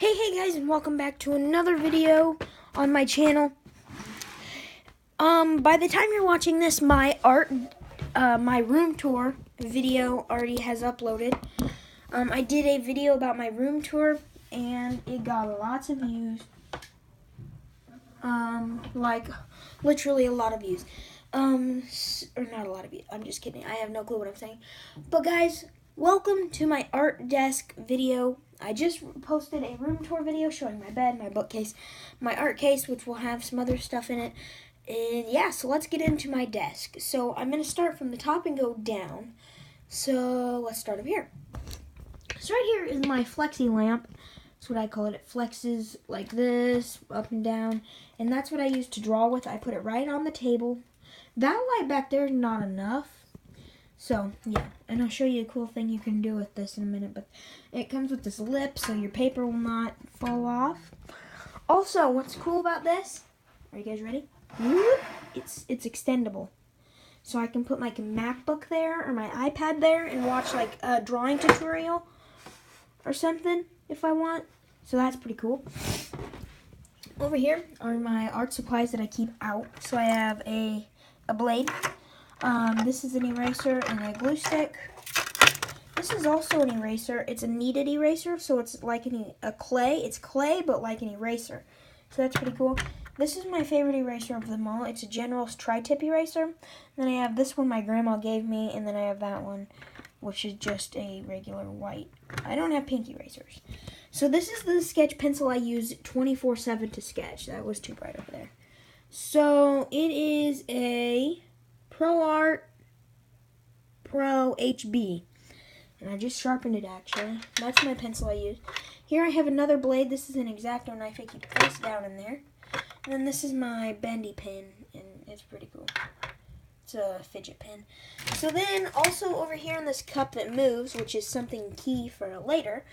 Hey guys, and welcome back to another video on my channel. By the time you're watching this, my room tour video already has uploaded. I did a video about my room tour and it got lots of views. Like literally a lot of views. Or not a lot of views. I'm just kidding. I have no clue what I'm saying. But guys, welcome to my art desk video. I just posted a room tour video showing my bed, my bookcase, my art case, which will have some other stuff in it. And yeah, so let's get into my desk. So I'm going to start from the top and go down. So let's start over here. So right here is my flexi lamp. That's what I call it. It flexes like this, up and down. And that's what I use to draw with. I put it right on the table. That light back there is not enough. So, yeah, and I'll show you a cool thing you can do with this in a minute, but it comes with this lip so your paper will not fall off. Also, what's cool about this, are you guys ready? It's extendable. So I can put my MacBook there or my iPad there and watch like a drawing tutorial or something if I want. So that's pretty cool. Over here are my art supplies that I keep out. So I have a blade. This is an eraser and a glue stick. This is also an eraser. It's a kneaded eraser, so it's like a clay. It's clay, but like an eraser. So that's pretty cool. This is my favorite eraser of them all. It's a General's tri-tip eraser. And then I have this one my grandma gave me, and then I have that one, which is just a regular white. I don't have pink erasers. So this is the sketch pencil I use 24/7 to sketch. That was too bright over there. So it is a ProArt Pro HB. And I just sharpened it actually. That's my pencil I use. Here I have another blade. This is an X-Acto knife. I keep face down in there. And then this is my bendy pen. And it's pretty cool. It's a fidget pen. So then also over here in this cup that moves, which is something key for later,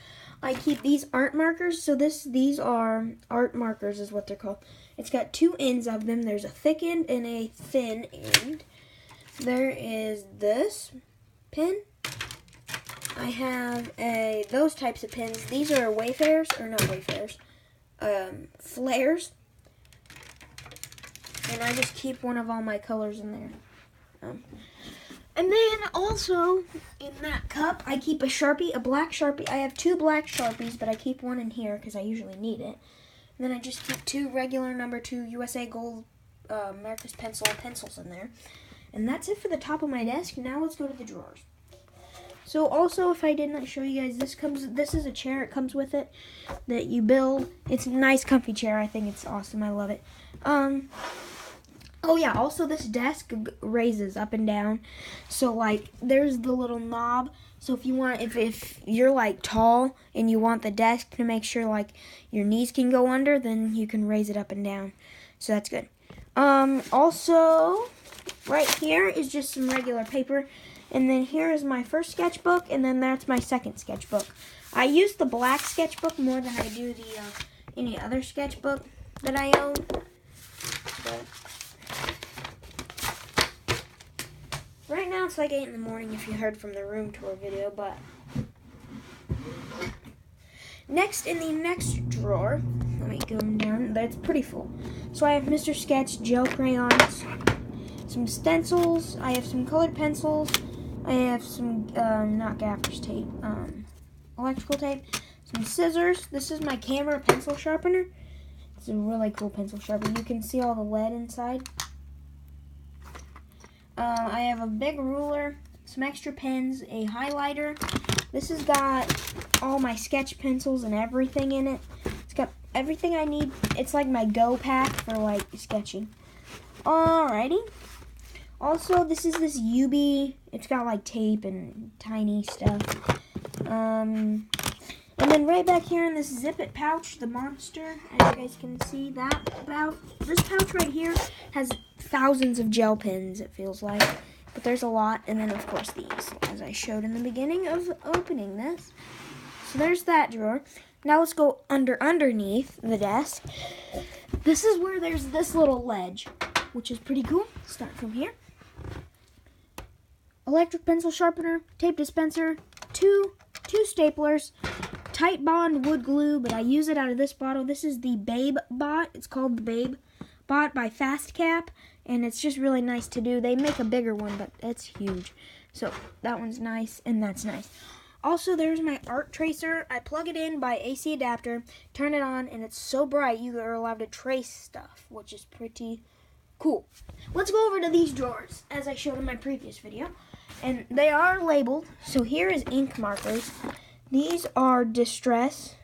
I keep these art markers. So these are art markers is what they're called. It's got two ends of them. There's a thick end and a thin end. There is this pen. I have those types of pens. These are Wayfarers, or not Wayfarers, flares. And I just keep one of all my colors in there. And then also in that cup, I keep a Sharpie, a black Sharpie. I have two black Sharpies, but I keep one in here because I usually need it. And then I just keep two regular number 2 USA Gold America's pencils in there. And that's it for the top of my desk. Now let's go to the drawers. So also, if I did not show you guys, this is a chair. It comes with it that you build. It's a nice, comfy chair. I think it's awesome. I love it. Oh yeah, also this desk raises up and down. So like, there's the little knob. So if you want, if you're like tall and you want the desk to make sure like your knees can go under, then you can raise it up and down. So that's good. Also, right here is just some regular paper. And then here is my first sketchbook, and then that's my second sketchbook. I use the black sketchbook more than I do the any other sketchbook that I own. But right now it's like 8 in the morning if you heard from the room tour video, but next in the next drawer, let me go down, that's pretty full. So I have Mr. Sketch gel crayons, some stencils, I have some colored pencils, I have some, not gaffer's tape, electrical tape, some scissors. This is my camera pencil sharpener. It's a really cool pencil sharpener. You can see all the lead inside. I have a big ruler, some extra pens, a highlighter. This has got all my sketch pencils and everything in it. It's got everything I need. It's like my go pack for like sketching. Alrighty. Also, this is this UB. It's got like tape and tiny stuff. And then right back here in this Zip It pouch, the monster, as you guys can see, this pouch right here has thousands of gel pens, it feels like. But there's a lot. And then, of course, these, as I showed in the beginning of opening this. So there's that drawer. Now let's go underneath the desk. This is where there's this little ledge, which is pretty cool. Start from here. Electric pencil sharpener, tape dispenser, two staplers, Titebond wood glue, but I use it out of this bottle. This is the Babe Bot. It's called the Babe Bot by FastCap, and it's just really nice to do. They make a bigger one, but it's huge. So that one's nice, and that's nice. Also, there's my art tracer. I plug it in by AC adapter, turn it on, and it's so bright you are allowed to trace stuff, which is pretty cool. Let's go over to these drawers, as I showed in my previous video. And they are labeled. So here is ink markers. These are Distress.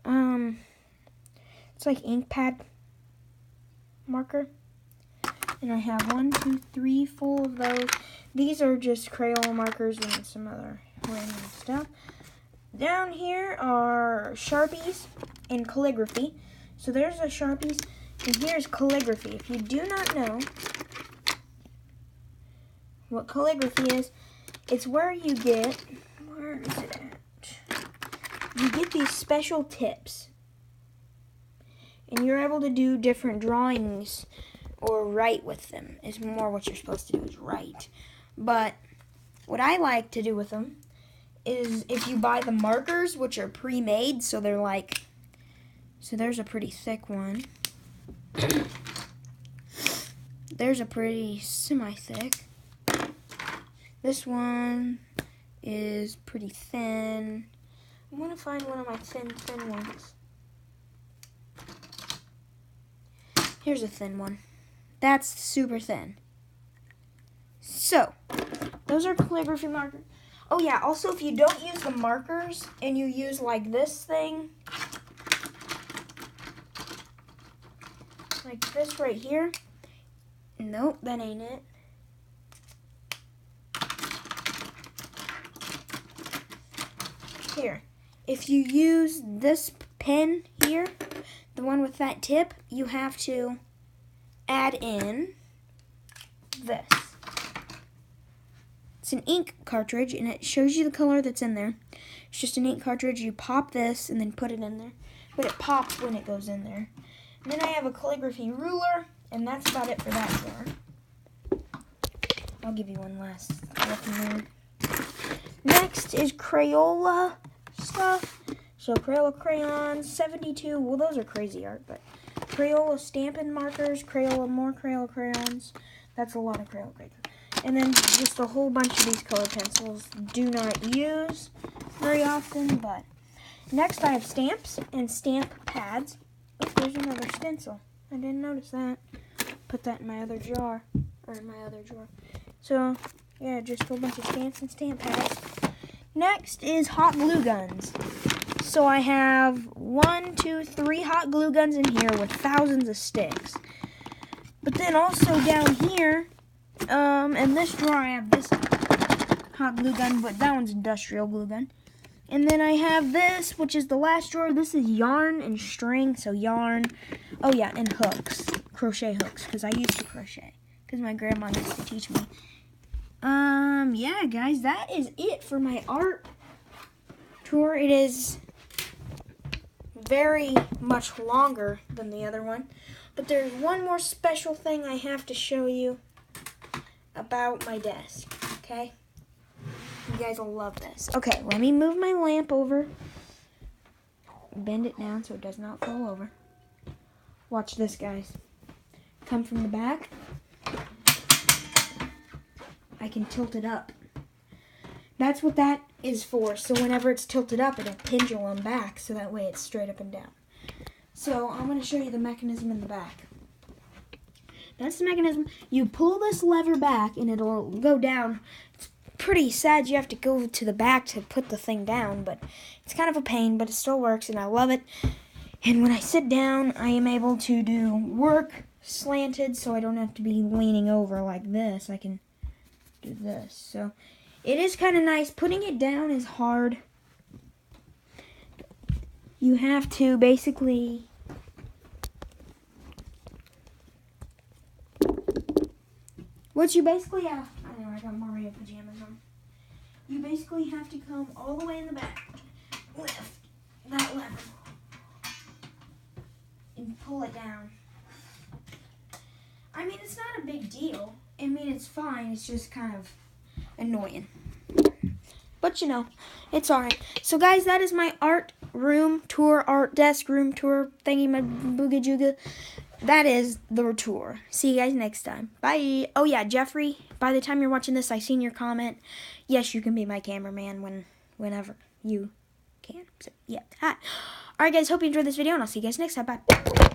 It's like ink pad marker. And I have 1, 2, 3 full of those. These are just Crayola markers and some other random stuff. Down here are Sharpies and calligraphy. So there's a Sharpies, and here's calligraphy. If you do not know what calligraphy is, it's where you get, where is it at? You get these special tips, and you're able to do different drawings or write with them, is more what you're supposed to do, is write. But what I like to do with them is if you buy the markers, which are pre-made, so they're like, so there's a pretty thick one. There's a pretty semi-thick. This one is pretty thin. I want to find one of my thin ones. Here's a thin one. That's super thin. So, those are calligraphy markers. Oh yeah, also if you don't use the markers and you use like this thing, like this right here, nope, that ain't it. Here, if you use this pen here, the one with that tip, you have to add in this. It's an ink cartridge, and it shows you the color that's in there. It's just an ink cartridge. You pop this and then put it in there, but it pops when it goes in there. And then I have a calligraphy ruler, and that's about it for that drawer. I'll give you one last look in there. Next is Crayola stuff. So Crayola crayons, 72. Well, those are crazy art, but Crayola stamping markers, more Crayola crayons. That's a lot of Crayola crayons. And then just a whole bunch of these colored pencils. Do not use very often, but next I have stamps and stamp pads. Oh, there's another stencil. I didn't notice that. Put that in my other jar, or in my other drawer. So, yeah, just a whole bunch of stamps and stamp pads. Next is hot glue guns. So I have 1, 2, 3 hot glue guns in here with thousands of sticks. But then also down here, in this drawer I have this hot glue gun, but that one's industrial glue gun. And then I have this, which is the last drawer. This is yarn and string, so yarn. Oh yeah, and hooks, crochet hooks, because I used to crochet, because my grandma used to teach me. Yeah, guys, that is it for my art tour. It is very much longer than the other one, but there's one more special thing I have to show you about my desk, okay? You guys will love this. Okay, let me move my lamp over. Bend it down so it does not fall over. Watch this, guys. Come from the back. I can tilt it up. That's what that is for. So whenever it's tilted up, it'll pendulum back, so that way it's straight up and down. So I'm going to show you the mechanism in the back. That's the mechanism. You pull this lever back, and it'll go down. It's pretty sad you have to go to the back to put the thing down, but it's kind of a pain, but it still works, and I love it. And when I sit down, I am able to do work slanted, so I don't have to be leaning over like this. I can do this. So it is kind of nice. Putting it down is hard. You have to basically what you basically have, I know I got Mario pajamas on. You basically have to come all the way in the back, lift that lever, and pull it down. I mean, it's not a big deal. I mean, it's fine. It's just kind of annoying. But, it's alright. So, guys, that is my art room tour, art desk room tour thingy, my booga juga. That is the tour. See you guys next time. Bye. Oh, yeah, Jeffrey, by the time you're watching this, I seen your comment. Yes, you can be my cameraman whenever you can. So, yeah. Alright, guys, hope you enjoyed this video, and I'll see you guys next time. Bye.